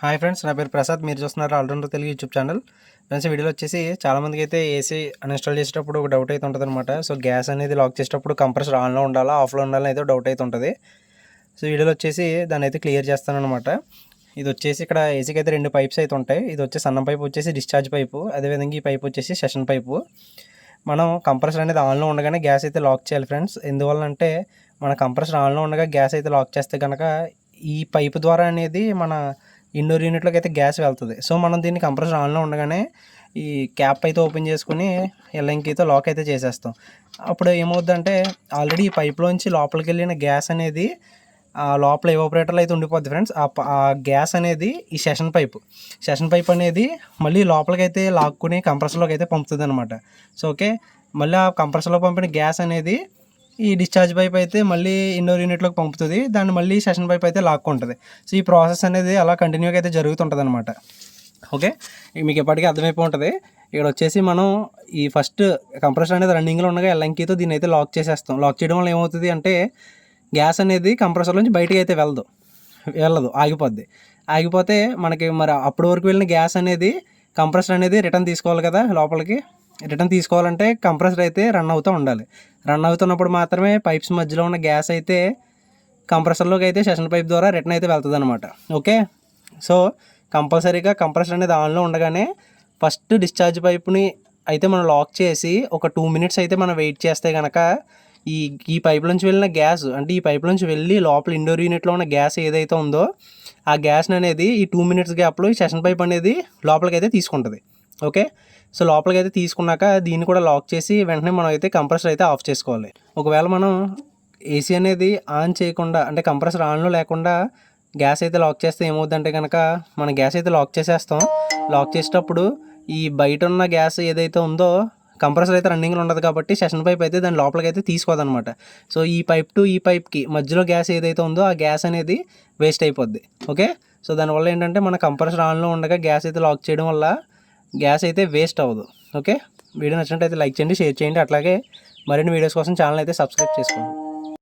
Hi friends, నా పేరు ప్రసాద్. మీరు చూస్తున్నారు all rounder Telugu YouTube channel. Friends, ఈ వీడియోలో వచ్చేసి చాలామందికి అయితే ఏసీ అన్ఇన్స్టాల్ చేసేటప్పుడు ఒక డౌట్ అయితే ఉంటుంది అనమాట. సో గ్యాస్ అనేది లాక్ చేసేటప్పుడు కంప్రెసర్ ఆన్లో ఉండాలా ఆఫ్లో ఉండాలని అయితే డౌట్ అయితే ఉంటుంది. సో వీడియోలో వచ్చేసి దాన్ని అయితే క్లియర్ చేస్తానమాట. ఇది వచ్చేసి ఇక్కడ ఏసీకి అయితే 2 పైప్స్ అయితే ఉంటాయి. ఇది వచ్చేసి సన్న పైపు వచ్చేసి డిశ్చార్జ్ పైపు, అదేవిధంగా ఈ పైపు వచ్చేసి సెషన్ పైపు. మనం కంప్రెసర్ అనేది ఆన్లో ఉండగానే గ్యాస్ అయితే లాక్ చేయాలి ఫ్రెండ్స్. ఎందువల్లంటే మన కంప్రెసర్ ఆన్లో ఉండగా గ్యాస్ అయితే లాక్ చేస్తే కనుక ఈ పైపు ద్వారా అనేది మన ఇండోర్ యూనిట్లోకి అయితే గ్యాస్ వెళ్తుంది. సో మనం దీన్ని కంప్రెసర్ ఆన్లో ఉండగానే ఈ క్యాప్ అయితే ఓపెన్ చేసుకుని ఎల్ఎంకీతో లాక్ అయితే చేసేస్తాం. అప్పుడు ఏమవుద్దంటే ఆల్రెడీ ఈ పైప్లోంచి లోపలికి వెళ్ళిన గ్యాస్ అనేది లోపల ఎవాపరేటర్లో అయితే ఉండిపోద్ది ఫ్రెండ్స్. ఆ గ్యాస్ అనేది ఈ సెషన్ పైప్ అనేది మళ్ళీ లోపలికి అయితే లాక్కుని కంప్రెసర్లోకి అయితే పంపుతుంది అనమాట. సో ఓకే, మళ్ళీ ఆ కంప్రెసర్లో పంపిన గ్యాస్ అనేది ఈ డిశ్చార్జ్ పైప్ అయితే మళ్ళీ ఇండోర్ యూనిట్లోకి పంపుతుంది. దాన్ని మళ్ళీ సెషన్ పైప్ అయితే లాక్కుంటుంది. సో ఈ ప్రాసెస్ అనేది అలా కంటిన్యూగా అయితే జరుగుతుంటుంది అనమాట. ఓకే, మీకు ఎప్పటికీ అర్థమైపోయి ఉంటుంది. ఇక్కడ వచ్చేసి మనం ఈ ఫస్ట్ కంప్రెసర్ అనేది రన్నింగ్లో ఉండగా ఎల్ఎంకీతో దీన్ని అయితే లాక్ చేసేస్తాం. లాక్ చేయడం వల్ల ఏమవుతుంది అంటే గ్యాస్ అనేది కంప్రెసర్ నుంచి బయటకు అయితే వెళ్ళదు, ఆగిపోతే మనకి మరి అప్పటి వరకు వెళ్ళిన గ్యాస్ అనేది కంప్రెసర్ అనేది రిటర్న్ తీసుకోవాలి కదా. లోపలికి రిటర్న్ తీసుకోవాలంటే కంప్రెసర్ అయితే రన్ అవుతున్నప్పుడు మాత్రమే పైప్స్ మధ్యలో ఉన్న గ్యాస్ అయితే కంప్రెసర్లోకి అయితే సెషన్ పైప్ ద్వారా రిటర్న్ అయితే వెళ్తుంది అనమాట. ఓకే, సో కంపల్సరీగా కంప్రెసర్ అనేది ఆన్లో ఉండగానే ఫస్ట్ డిశ్చార్జ్ పైప్ని అయితే మనం లాక్ చేసి ఒక 2 మినిట్స్ అయితే మనం వెయిట్ చేస్తే కనుక ఈ పైప్ నుంచి వెళ్ళిన గ్యాస్, అంటే ఈ పైప్ నుంచి వెళ్ళి లోపల ఇండోర్ యూనిట్లో ఉన్న గ్యాస్ ఏదైతే ఉందో ఆ గ్యాస్ని అనేది ఈ 2 మినిట్స్ గ్యాప్లో ఈ సెషన్ పైప్ అనేది లోపలికి అయితే తీసుకుంటుంది. ఓకే, సో లోపలికి అయితే తీసుకున్నాక దీన్ని కూడా లాక్ చేసి వెంటనే మనం అయితే కంప్రెసర్ అయితే ఆఫ్ చేసుకోవాలి. ఒకవేళ మనం ఏసీ అనేది ఆన్ చేయకుండా, అంటే కంప్రెసర్ ఆన్లో లేకుండా గ్యాస్ అయితే లాక్ చేస్తే ఏమవుద్దంటే కనుక మనం గ్యాస్ అయితే లాక్ చేసేస్తాం. లాక్ చేసేటప్పుడు ఈ బయట ఉన్న గ్యాస్ ఏదైతే ఉందో కంప్రెసర్ అయితే రన్నింగ్లో ఉండదు కాబట్టి సెషన్ పైప్ అయితే దాని లోపలికి అయితే తీసుకోదనమాట. సో ఈ పైప్ టు ఈ పైప్కి మధ్యలో గ్యాస్ ఏదైతే ఉందో ఆ గ్యాస్ అనేది వేస్ట్ అయిపోద్ది. ఓకే, సో దానివల్ల ఏంటంటే మన కంప్రెసర్ ఆన్లో ఉండగా గ్యాస్ అయితే లాక్ చేయడం వల్ల గ్యాస్ అయితే వేస్ట్ అవ్వదు. ఓకే, వీడియో నచ్చినట్టయితే లైక్ చేయండి, షేర్ చేయండి. అట్లాగే మరిన్ని వీడియోస్ కోసం ఛానల్ అయితే సబ్స్క్రైబ్ చేసుకోండి.